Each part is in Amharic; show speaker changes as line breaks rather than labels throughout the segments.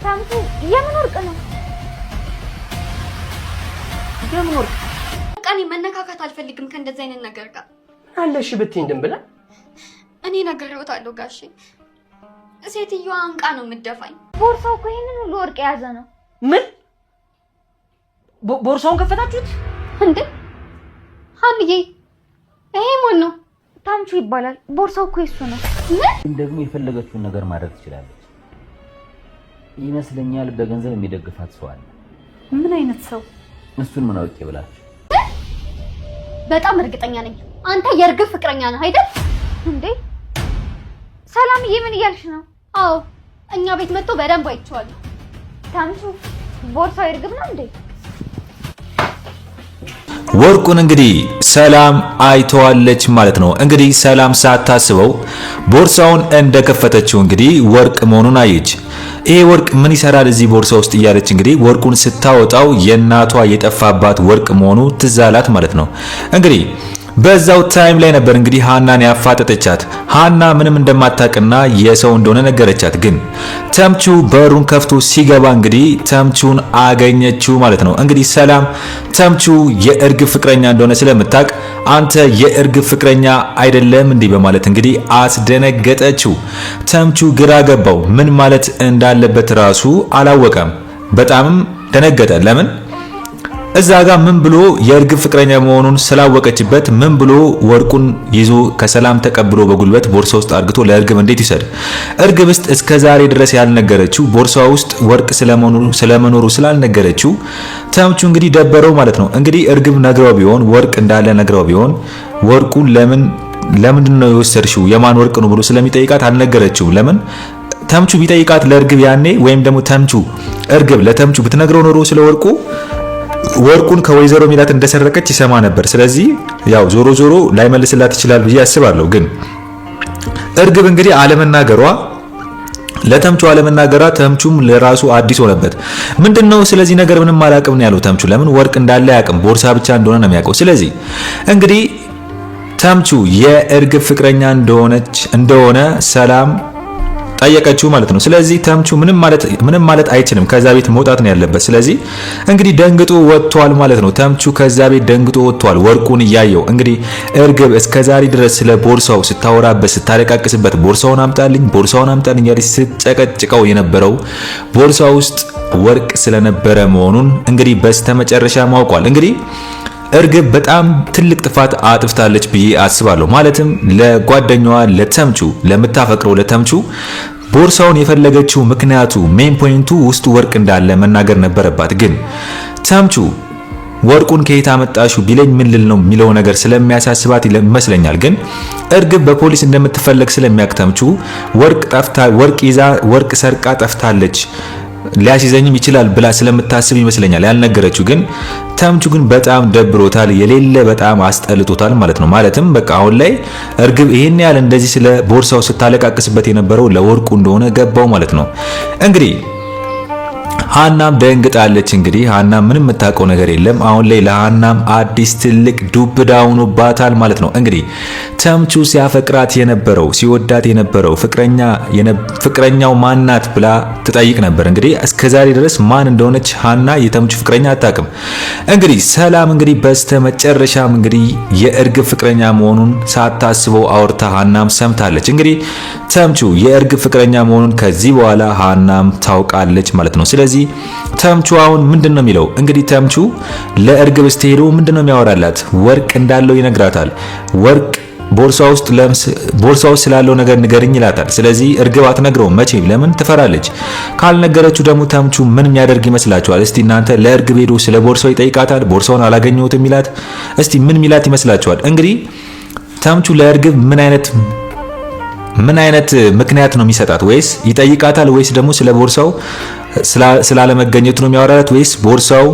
ታምቱ የምን ወርቅ ነው?
የምን ወርቅ?
ቀኔ መነካካት አልፈልግም ከእንደዚህ አይነት ነገር ጋር
አለሽ ብትይ እንደምብላ
እኔ ነግሬዎታለሁ ጋሼ። ሴትዮዋ አንቃ ነው የምትደፋኝ።
ቦርሳው እኮ ይሄንን ሁሉ ወርቅ የያዘ ነው።
ምን? ቦርሳውን ከፈታችሁት
እንዴ? ሀምዬ ይሄ ማን ነው?
ታምቹ ይባላል። ቦርሳው እኮ እሱ ነው።
ምን ደግሞ የፈለገችውን ነገር ማድረግ ትችላለች ይመስለኛል። በገንዘብ የሚደግፋት ሰው አለ።
ምን አይነት ሰው?
እሱን ምን አውቄ ብላችሁ?
በጣም እርግጠኛ ነኝ አንተ የእርግብ ፍቅረኛ ነህ አይደል?
እንዴ ሰላምዬ ምን እያልሽ ነው?
አዎ እኛ ቤት መጥቶ በደንብ አይቼዋለሁ።
ታምቹ ቦርሳው የእርግብ ነው እንዴ?
ወርቁን እንግዲህ ሰላም አይተዋለች ማለት ነው። እንግዲህ ሰላም ሳታስበው ቦርሳውን እንደከፈተችው እንግዲህ ወርቅ መሆኑን አየች። ይሄ ወርቅ ምን ይሰራል እዚህ ቦርሳ ውስጥ እያለች እንግዲህ ወርቁን ስታወጣው የእናቷ የጠፋባት ወርቅ መሆኑ ትዝ አላት ማለት ነው። እንግዲህ በዛው ታይም ላይ ነበር እንግዲህ ሃናን ያፋጠጠቻት። ሃና ምንም እንደማታውቅና የሰው እንደሆነ ነገረቻት። ግን ተምቹ በሩን ከፍቶ ሲገባ እንግዲህ ተምቹን አገኘችው ማለት ነው። እንግዲህ ሰላም ተምቹ የእርግብ ፍቅረኛ እንደሆነ ስለምታውቅ አንተ የእርግብ ፍቅረኛ አይደለም እንዲህ በማለት እንግዲህ አስደነገጠችው። ተምቹ ግራ ገባው። ምን ማለት እንዳለበት ራሱ አላወቀም። በጣምም ደነገጠ። ለምን እዛ ጋር ምን ብሎ የእርግብ ፍቅረኛ መሆኑን ስላወቀችበት ምን ብሎ ወርቁን ይዞ ከሰላም ተቀብሎ በጉልበት ቦርሳ ውስጥ አርግቶ ለእርግብ እንዴት ይሰድ? እርግብ ውስጥ እስከዛሬ ድረስ ያልነገረችው ቦርሳ ውስጥ ወርቅ ስለመኖሩ ስላልነገረችው ተምቹ እንግዲህ ደበረው ማለት ነው። እንግዲህ እርግብ ነግረው ቢሆን ወርቅ እንዳለ ነግረው ቢሆን ወርቁን ለምንድነው የወሰድሽው የማን ወርቅ ነው ብሎ ስለሚጠይቃት አልነገረችው። ለምን ተምቹ ቢጠይቃት ለእርግብ ያኔ ወይም ደግሞ እርግብ ለተምቹ ብትነግረው ኖሮ ስለወርቁ ወርቁን ከወይዘሮ ሚላት እንደሰረቀች ይሰማ ነበር። ስለዚህ ያው ዞሮ ላይመልስላት ይችላል ብዬ አስባለሁ። ግን እርግብ እንግዲህ አለመናገሯ ለተምቹ ተምቹም ለራሱ አዲስ ሆነበት። ምንድነው ስለዚህ ነገር ምንም አላውቅም ነው ያለው ተምቹ። ለምን ወርቅ እንዳለ ያውቅም፣ ቦርሳ ብቻ እንደሆነ ነው የሚያውቀው። ስለዚህ እንግዲህ ተምቹ የእርግብ ፍቅረኛ እንደሆነ ሰላም ጠየቀችው ማለት ነው። ስለዚህ ተምቹ ምንም ማለት አይችልም። ከዛ ቤት መውጣት ነው ያለበት። ስለዚህ እንግዲህ ደንግጦ ወጥቷል ማለት ነው። ተምቹ ከዛ ቤት ደንግጦ ወጥቷል ወርቁን እያየው። እንግዲህ እርግብ እስከዛሬ ድረስ ስለ ቦርሳው ስታወራበት ስታለቃቅስበት ቦርሳውን አምጣልኝ ያለች ስትጨቀጭቀው የነበረው ቦርሳ ውስጥ ወርቅ ስለነበረ መሆኑን እንግዲህ በስተመጨረሻ ማውቋል። እንግዲህ እርግብ በጣም ትልቅ ጥፋት አጥፍታለች ብዬ አስባለሁ። ማለትም ለጓደኛዋ ለምታፈቅረው ለተምቹ ቦርሳውን የፈለገችው ምክንያቱ ሜን ፖይንቱ ውስጡ ወርቅ እንዳለ መናገር ነበረባት። ግን ተምቹ ወርቁን ከየት አመጣሽው ቢለኝ ምን ልል ነው የሚለው ነገር ስለሚያሳስባት ይመስለኛል። ግን እርግብ በፖሊስ እንደምትፈለግ ስለሚያውቅ ተምቹ ወርቅ ይዛ ወርቅ ሰርቃ ጠፍታለች ሊያስይዘኝም ይችላል ብላ ስለምታስብ ይመስለኛል ያልነገረችው። ግን ተምቹ ግን በጣም ደብሮታል፣ የሌለ በጣም አስጠልቶታል ማለት ነው። ማለትም በቃ አሁን ላይ እርግብ ይሄን ያህል እንደዚህ ስለ ቦርሳው ስታለቃቅስበት የነበረው ለወርቁ እንደሆነ ገባው ማለት ነው። እንግዲህ ሃናም ደንግጣለች። እንግዲህ ሃናም ምንም የምታውቀው ነገር የለም። አሁን ላይ ለሃናም አዲስ ትልቅ ዱብዳ ሆኖባታል ማለት ነው። እንግዲህ ተምቹ ሲያፈቅራት የነበረው ሲወዳት የነበረው ፍቅረኛው ማናት ብላ ትጠይቅ ነበር። እንግዲህ እስከዛሬ ድረስ ማን እንደሆነች ሃና የተምቹ ፍቅረኛ አታውቅም። እንግዲህ ሰላም እንግዲህ በስተመጨረሻም እንግዲህ የእርግብ ፍቅረኛ መሆኑን ሳታስበው አውርታ ሃናም ሰምታለች። እንግዲህ ተምቹ የእርግብ ፍቅረኛ መሆኑን ከዚህ በኋላ ሃናም ታውቃለች ማለት ነው። ስለዚህ ተምቹ አሁን ምንድነው የሚለው? እንግዲህ ተምቹ ለእርግብ ስትሄዱ ምንድነው የሚያወራላት? ወርቅ እንዳለው ይነግራታል። ወርቅ ቦርሳ ውስጥ ስላለው ነገር ንገርኝ ይላታል። ስለዚህ እርግብ አትነግረውም መቼም። ለምን ትፈራለች? ካልነገረችው ደግሞ ተምቹ ምን የሚያደርግ ይመስላችኋል? እስቲ እናንተ ለእርግብ ሄዶ ስለ ቦርሳው ይጠይቃታል። ቦርሳውን አላገኘሁትም ይላት። እስቲ ምን ሚላት ይመስላችኋል? እንግዲህ ተምቹ ለእርግብ ምን አይነት ምክንያት ነው የሚሰጣት? ወይስ ይጠይቃታል? ወይስ ደግሞ ስለ ቦርሳው ስላለመገኘቱ ነው የሚያወራላት? ወይስ ቦርሳው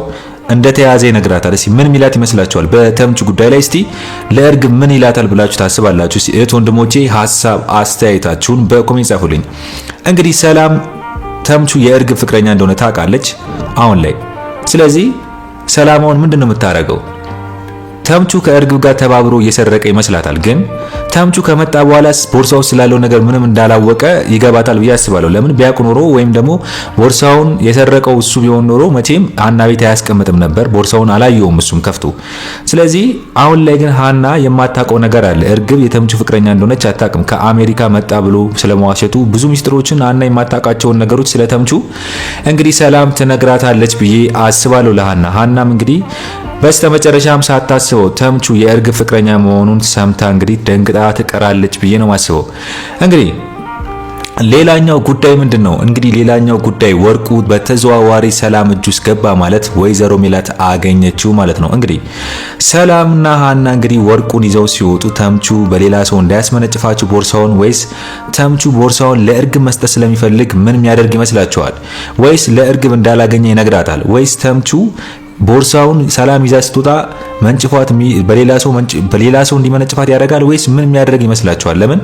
እንደተያዘ ይነግራታል? እስቲ ምን ሚላት ይመስላችኋል? በተምቹ ጉዳይ ላይ እስቲ ለእርግብ ምን ይላታል ብላችሁ ታስባላችሁ? እስቲ እህት ወንድሞቼ ሐሳብ አስተያየታችሁን በኮሜንት ጻፉልኝ። እንግዲህ ሰላም ተምቹ የእርግብ ፍቅረኛ እንደሆነ ታውቃለች አሁን ላይ። ስለዚህ ሰላም አሁን ምንድነው የምታረገው? ተምቹ ከእርግብ ጋር ተባብሮ እየሰረቀ ይመስላታል። ግን ተምቹ ከመጣ በኋላ ቦርሳው ስላለው ነገር ምንም እንዳላወቀ ይገባታል ብዬ አስባለሁ። ለምን ቢያውቅ ኖሮ ወይም ደግሞ ቦርሳውን የሰረቀው እሱ ቢሆን ኖሮ መቼም ሀና ቤት አያስቀምጥም ነበር። ቦርሳውን አላየውም እሱም ከፍቶ። ስለዚህ አሁን ላይ ግን ሀና የማታውቀው ነገር አለ። እርግብ የተምቹ ፍቅረኛ እንደሆነች አታውቅም። ከአሜሪካ መጣ ብሎ ስለመዋሸቱ ብዙ ሚስጥሮችን ሀና የማታውቃቸውን ነገሮች ስለ ተምቹ እንግዲህ ሰላም ትነግራታለች ብዬ አስባለሁ ለሀና። ሀናም እንግዲህ በስተመጨረሻም ሳታስበው ተምቹ የእርግብ ፍቅረኛ መሆኑን ሰምታ እንግዲህ ደንግጣ ትቀራለች ብዬ ነው ማስበው። እንግዲህ ሌላኛው ጉዳይ ምንድነው? እንግዲህ ሌላኛው ጉዳይ ወርቁ በተዘዋዋሪ ሰላም እጅ ውስጥ ገባ ማለት ወይዘሮ ሜላት አገኘችው ማለት ነው። እንግዲህ ሰላምና ሀና እንግዲህ ወርቁን ይዘው ሲወጡ ተምቹ በሌላ ሰው እንዳያስመነጭፋችሁ ቦርሳውን፣ ወይስ ተምቹ ቦርሳውን ለእርግብ መስጠት ስለሚፈልግ ምን የሚያደርግ ይመስላችኋል? ወይስ ለእርግብ እንዳላገኘ ይነግራታል? ወይስ ተምቹ ቦርሳውን ሰላም ይዛ ስትወጣ መንጭፋት በሌላ ሰው እንዲመነጭፋት ያደርጋል? ወይስ ምን የሚያደርግ ይመስላችኋል? ለምን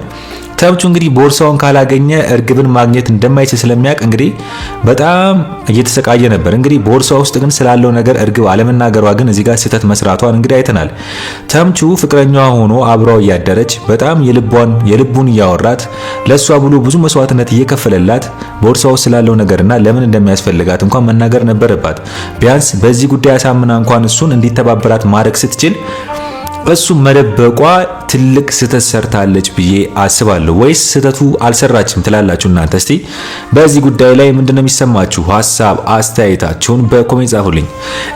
ተምቹ እንግዲህ ቦርሳውን ካላገኘ እርግብን ማግኘት እንደማይችል ስለሚያውቅ እንግዲህ በጣም እየተሰቃየ ነበር። እንግዲህ ቦርሳ ውስጥ ግን ስላለው ነገር እርግብ አለመናገሯ ግን እዚህ ጋር ስህተት መስራቷን እንግዲህ አይተናል። ተምቹ ፍቅረኛዋ ሆኖ አብራው እያደረች በጣም የልቡን እያወራት ለሷ ብሎ ብዙ መስዋዕትነት እየከፈለላት ቦርሳ ውስጥ ስላለው ነገርና ለምን እንደሚያስፈልጋት እንኳን መናገር ነበረባት። ቢያንስ በዚህ ጉዳይ አሳምና እንኳን እሱን እንዲተባበራት ማድረግ ስትችል እሱ መደበቋ ትልቅ ስህተት ሰርታለች ብዬ አስባለሁ። ወይስ ስህተቱ አልሰራችም ትላላችሁ እናንተ? እስቲ በዚህ ጉዳይ ላይ ምንድነው የሚሰማችሁ? ሀሳብ አስተያየታችሁን በኮሜንት ጻፉልኝ።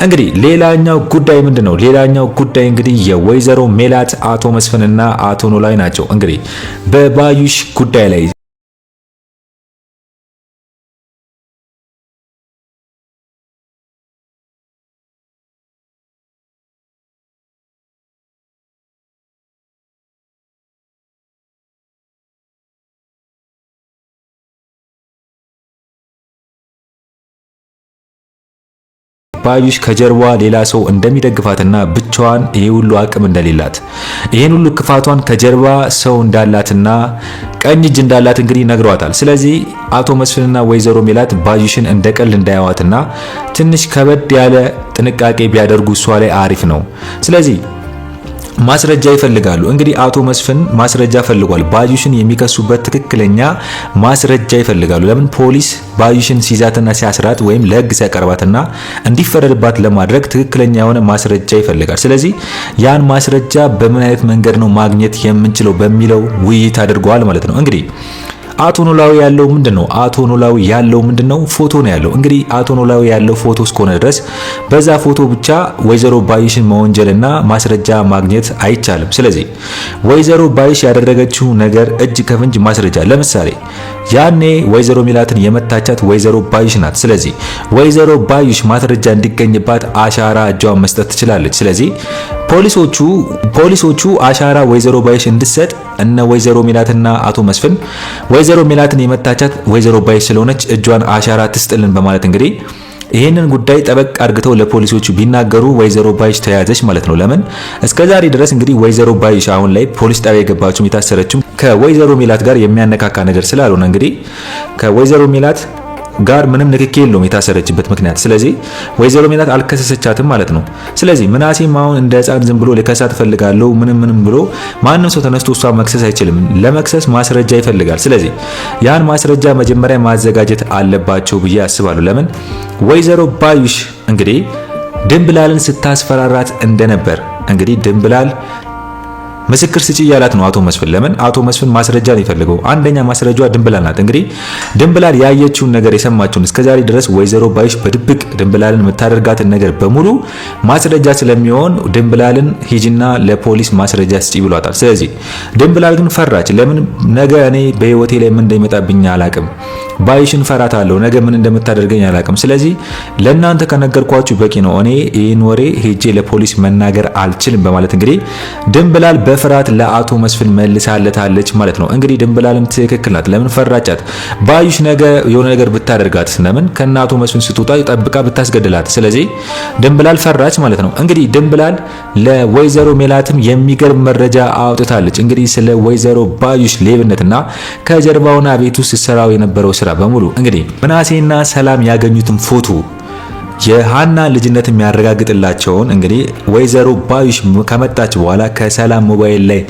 እንግዲህ ሌላኛው ጉዳይ ምንድነው? ሌላኛው ጉዳይ እንግዲህ የወይዘሮ ሜላት አቶ መስፍንና አቶ ኖላዊ ናቸው። እንግዲህ በባዩሽ ጉዳይ ላይ ባዩሽ ከጀርባ ሌላ ሰው እንደሚደግፋትና ብቻዋን ይሄ ሁሉ አቅም እንደሌላት ይሄን ሁሉ ክፋቷን ከጀርባ ሰው እንዳላትና ቀኝ እጅ እንዳላት እንግዲህ ነግሯታል። ስለዚህ አቶ መስፍንና ወይዘሮ ሜላት ባዩሽን እንደቀል እንዳያዋትና ትንሽ ከበድ ያለ ጥንቃቄ ቢያደርጉ እሷ ላይ አሪፍ ነው። ስለዚህ ማስረጃ ይፈልጋሉ። እንግዲህ አቶ መስፍን ማስረጃ ፈልጓል። ባዩሽን የሚከሱበት ትክክለኛ ማስረጃ ይፈልጋሉ። ለምን ፖሊስ ባዩሽን ሲይዛትና ሲያስራት ወይም ለሕግ ሲያቀርባትና እንዲፈረድባት ለማድረግ ትክክለኛ የሆነ ማስረጃ ይፈልጋል። ስለዚህ ያን ማስረጃ በምን አይነት መንገድ ነው ማግኘት የምንችለው በሚለው ውይይት አድርገዋል ማለት ነው። እንግዲህ አቶ ኖላዊ ያለው ምንድነው? አቶ ኖላዊ ያለው ምንድነው? ፎቶ ነው ያለው። እንግዲህ አቶ ኖላዊ ያለው ፎቶ እስከሆነ ድረስ በዛ ፎቶ ብቻ ወይዘሮ ባዩሽን መወንጀልና ማስረጃ ማግኘት አይቻልም። ስለዚህ ወይዘሮ ባዩሽ ያደረገችው ነገር እጅ ከፍንጅ ማስረጃ፣ ለምሳሌ ያኔ ወይዘሮ ሜላትን የመታቻት ወይዘሮ ባዩሽ ናት። ስለዚህ ወይዘሮ ባዩሽ ማስረጃ እንዲገኝባት አሻራ እጇን መስጠት ትችላለች። ስለዚህ ፖሊሶቹ አሻራ ወይዘሮ ባዩሽ እንድትሰጥ እነ ወይዘሮ ሜላትና አቶ መስፍን ወይዘሮ ሜላትን የመታቻት ወይዘሮ ባዩሽ ስለሆነች እጇን አሻራ ትስጥልን በማለት እንግዲህ ይሄንን ጉዳይ ጠበቅ አድርገው ለፖሊሶቹ ቢናገሩ ወይዘሮ ባዩሽ ተያዘች ማለት ነው። ለምን እስከዛሬ ድረስ እንግዲህ ወይዘሮ ባዩሽ አሁን ላይ ፖሊስ ጣቢያ የገባችው የታሰረችው ከወይዘሮ ሜላት ጋር የሚያነካካ ነገር ስላልሆነ እንግዲህ ከወይዘሮ ሜላት ጋር ምንም ንክኪ የለውም የታሰረችበት ምክንያት። ስለዚህ ወይዘሮ ሜላት አልከሰሰቻትም ማለት ነው። ስለዚህ ምናሴም አሁን እንደ ሕፃን ዝም ብሎ ሊከሳት ፈልጋለሁ ምንም ብሎ ማንም ሰው ተነስቶ እሷ መክሰስ አይችልም። ለመክሰስ ማስረጃ ይፈልጋል። ስለዚህ ያን ማስረጃ መጀመሪያ ማዘጋጀት አለባቸው ብዬ አስባለሁ። ለምን ወይዘሮ ባዩሽ እንግዲህ ድንብላልን ስታስፈራራት እንደነበር እንግዲህ ድንብላል ምስክር ስጪ ያላት ነው አቶ መስፍን። ለምን አቶ መስፍን ማስረጃ ነው ይፈልገው። አንደኛ ማስረጃዋ ድንብላል ናት። እንግዲህ ድንብላል ያየችውን ነገር የሰማችውን እስከዛሬ ድረስ ወይዘሮ ባዩሽ በድብቅ ድንብላልን የምታደርጋትን ነገር በሙሉ ማስረጃ ስለሚሆን ድንብላልን ሂጂና ለፖሊስ ማስረጃ ስጪ ብሏታል። ስለዚህ ድንብላል ግን ፈራች። ለምን ነገ እኔ በህይወቴ ላይ ምን እንደሚመጣብኝ አላቅም፣ ባዩሽን ፈራታለሁ፣ ነገ ምን እንደምታደርገኝ አላቅም። ስለዚህ ለእናንተ ከነገርኳችሁ በቂ ነው፣ እኔ ይህን ወሬ ሄጄ ለፖሊስ መናገር አልችልም በማለት እንግዲህ ድንብላል በፍርሃት ለአቶ መስፍን መልሳለታለች ማለት ነው። እንግዲህ ድንብላልም ትክክል ናት። ለምን ፈራቻት? ባዩሽ ነገ የሆነ ነገር ብታደርጋት ለምን ከናቶ መስፍን ስትወጣ ጠብቃ ብታስገድላት። ስለዚህ ድንብላል ፈራች ማለት ነው። እንግዲህ ድንብላል ለወይዘሮ ሜላትም የሚገርም መረጃ አውጥታለች። እንግዲህ ስለ ወይዘሮ ባዩሽ ሌብነትና ከጀርባውና ቤት ውስጥ ሰራው የነበረው ስራ በሙሉ እንግዲህ ምናሴና ሰላም ያገኙትን ፎቶ የሃና ልጅነት የሚያረጋግጥላቸውን እንግዲህ ወይዘሮ ባዩሽ ከመጣች በኋላ ከሰላም ሞባይል ላይ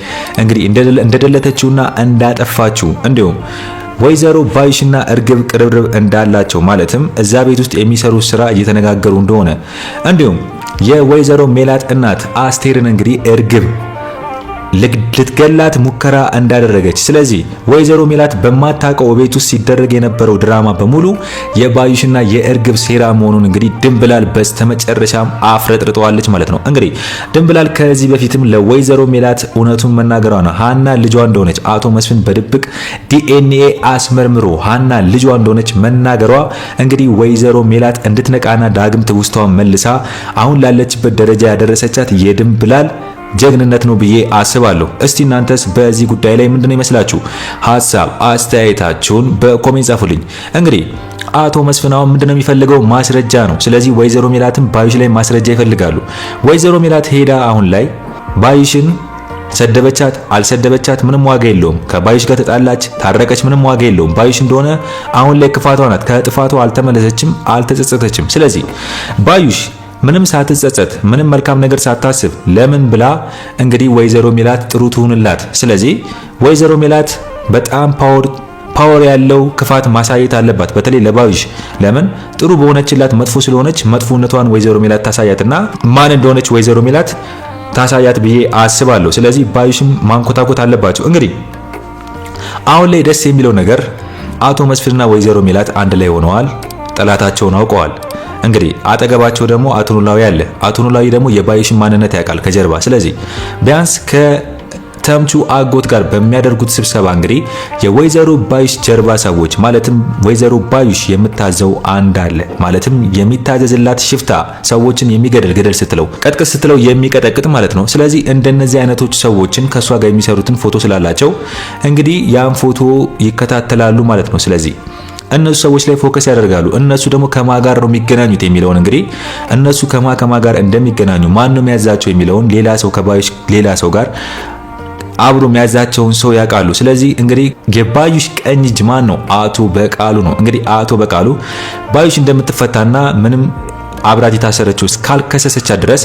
እንግዲህ እንደደለተችውና እንዳጠፋችው እንዲሁም ወይዘሮ ባዩሽና እርግብ ቅርብርብ እንዳላቸው ማለትም እዛ ቤት ውስጥ የሚሰሩ ስራ እየተነጋገሩ እንደሆነ እንዲሁም የወይዘሮ ሜላት እናት አስቴርን እንግዲህ እርግብ ልትገላት ሙከራ እንዳደረገች ስለዚህ ወይዘሮ ሜላት በማታውቀው ቤት ውስጥ ሲደረግ የነበረው ድራማ በሙሉ የባዩሽና የእርግብ ሴራ መሆኑን እንግዲህ ድንብላል በስተመጨረሻም አፍረጥርጠዋለች ማለት ነው። እንግዲህ ድንብላል ከዚህ በፊትም ለወይዘሮ ሜላት እውነቱን መናገሯ ነው ሃና ልጇ እንደሆነች አቶ መስፍን በድብቅ ዲኤንኤ አስመርምሮ ሃና ልጇ እንደሆነች መናገሯ እንግዲህ ወይዘሮ ሜላት እንድትነቃና ዳግም ትውስቷን መልሳ አሁን ላለችበት ደረጃ ያደረሰቻት የድንብላል ጀግንነት ነው ብዬ አስባለሁ። እስቲ እናንተስ በዚህ ጉዳይ ላይ ምንድነው ይመስላችሁ? ሐሳብ አስተያየታችሁን በኮሜንት ጻፉልኝ። እንግዲህ አቶ መስፍናው ምንድነው የሚፈልገው? ማስረጃ ነው። ስለዚህ ወይዘሮ ሜላትም ባዩሽ ላይ ማስረጃ ይፈልጋሉ። ወይዘሮ ሜላት ሄዳ አሁን ላይ ባዩሽን ሰደበቻት አልሰደበቻት ምንም ዋጋ የለውም። ከባዩሽ ጋር ተጣላች ታረቀች ምንም ዋጋ የለውም። ባዩሽ እንደሆነ አሁን ላይ ክፋቷ ናት። ከጥፋቷ አልተመለሰችም፣ አልተጸጸተችም። ስለዚህ ባዩሽ ምንም ሳትጸጸት ምንም መልካም ነገር ሳታስብ ለምን ብላ እንግዲህ ወይዘሮ ሜላት ጥሩ ትሁንላት። ስለዚህ ወይዘሮ ሜላት በጣም ፓወር ያለው ክፋት ማሳየት አለባት፣ በተለይ ለባዩሽ። ለምን ጥሩ በሆነችላት መጥፎ ስለሆነች መጥፎነቷን ወይዘሮ ሜላት ታሳያትና ማን እንደሆነች ወይዘሮ ሜላት ታሳያት ብዬ አስባለሁ። ስለዚህ ባዩሽም ማንኮታኮት አለባቸው። እንግዲህ አሁን ላይ ደስ የሚለው ነገር አቶ መስፍንና ወይዘሮ ሜላት አንድ ላይ ሆነዋል፣ ጠላታቸውን አውቀዋል። እንግዲህ አጠገባቸው ደግሞ አቶ ኖላዊ አለ። አቶ ኖላዊ ደግሞ የባዩሽን ማንነት ያውቃል ከጀርባ። ስለዚህ ቢያንስ ከተምቹ አጎት ጋር በሚያደርጉት ስብሰባ እንግዲህ የወይዘሮ ባዩሽ ጀርባ ሰዎች ማለትም ወይዘሮ ባዩሽ የምታዘው አንድ አለ፣ ማለትም የሚታዘዝላት ሽፍታ፣ ሰዎችን የሚገድል ገደል ስትለው ቀጥቅጥ ስትለው የሚቀጠቅጥ ማለት ነው። ስለዚህ እንደነዚህ አይነቶች ሰዎችን ከሷ ጋር የሚሰሩትን ፎቶ ስላላቸው እንግዲህ ያን ፎቶ ይከታተላሉ ማለት ነው። ስለዚህ እነሱ ሰዎች ላይ ፎከስ ያደርጋሉ። እነሱ ደግሞ ከማ ጋር ነው የሚገናኙት የሚለውን እንግዲህ እነሱ ከማ ጋር እንደሚገናኙ ማን ነው የሚያዛቸው የሚለውን ሌላ ሰው ከባዩሽ ሌላ ሰው ጋር አብሮ የሚያዛቸውን ሰው ያውቃሉ። ስለዚህ እንግዲህ የባዩሽ ቀኝ እጅ ማን ነው? አቶ በቃሉ ነው። እንግዲህ አቶ በቃሉ ባዩሽ እንደምትፈታና ምንም አብራት የታሰረችው እስካልከሰሰቻት ድረስ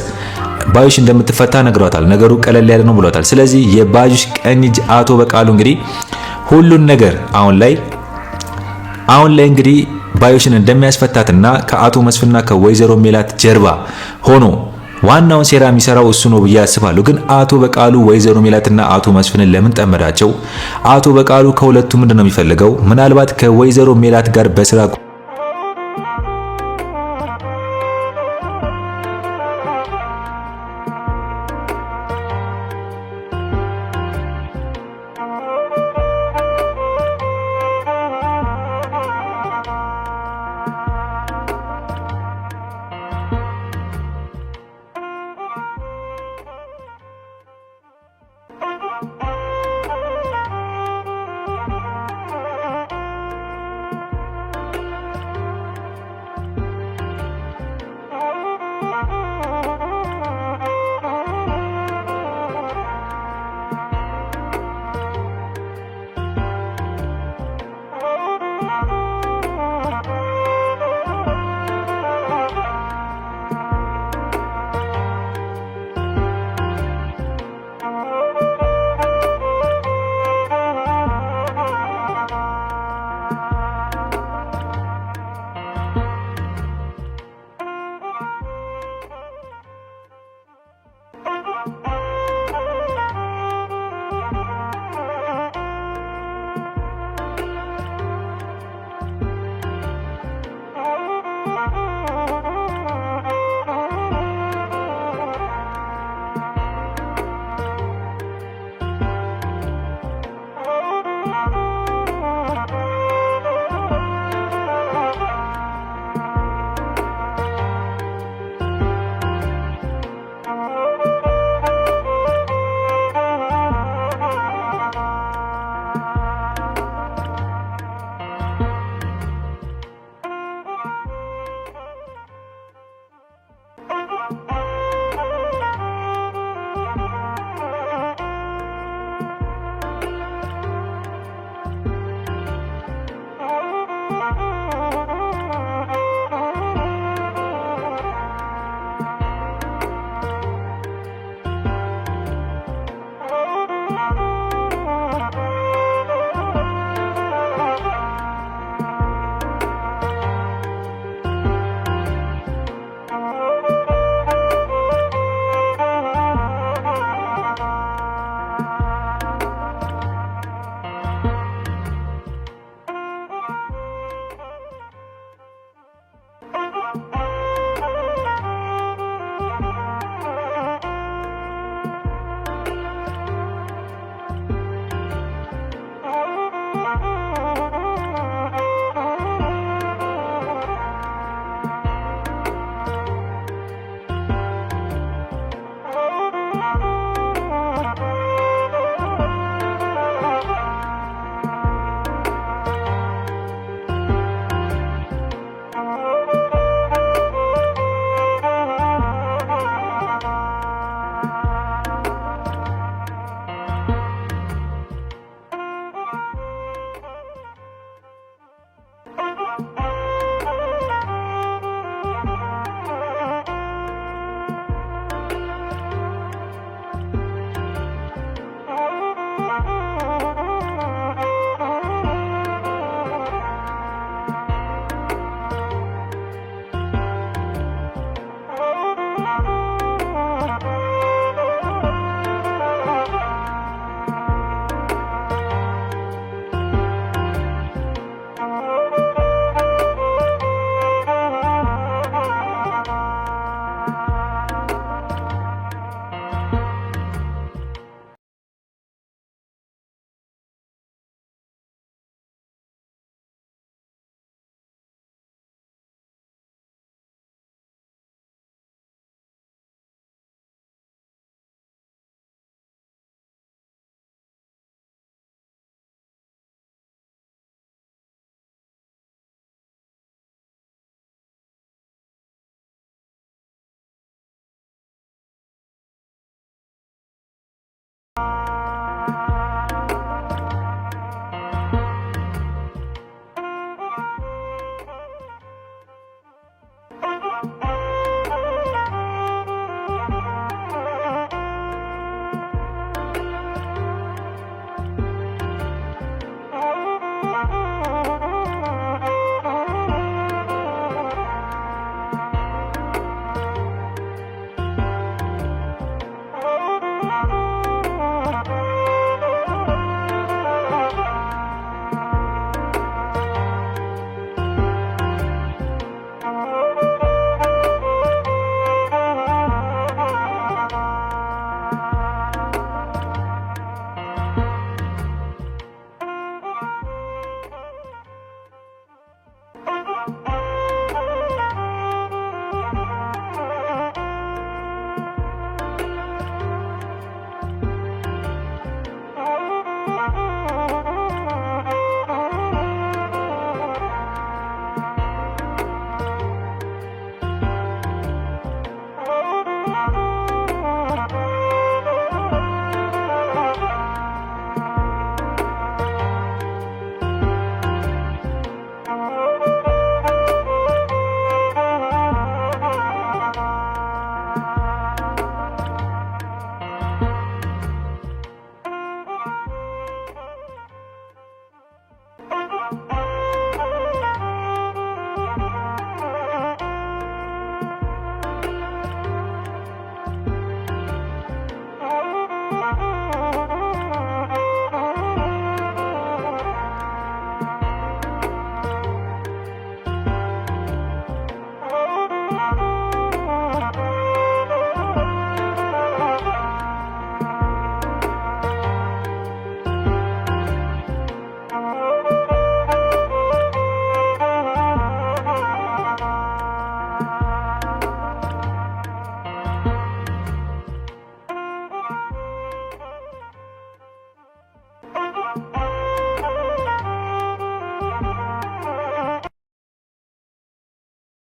ባዩሽ እንደምትፈታ ነግሯታል። ነገሩ ቀለል ያለ ነው ብሏታል። ስለዚህ የባዩሽ ቀኝ እጅ አቶ በቃሉ እንግዲህ ሁሉን ነገር አሁን ላይ እንግዲህ ባዩሽን እንደሚያስፈታትና ከአቶ መስፍንና ከወይዘሮ ሜላት ጀርባ ሆኖ ዋናውን ሴራ የሚሰራው እሱ ነው ብዬ አስባለሁ። ግን አቶ በቃሉ ወይዘሮ ሜላትና አቶ መስፍንን ለምን ጠመዳቸው? አቶ በቃሉ ከሁለቱ ምንድነው የሚፈልገው? ምናልባት ከወይዘሮ ሜላት ጋር በስራ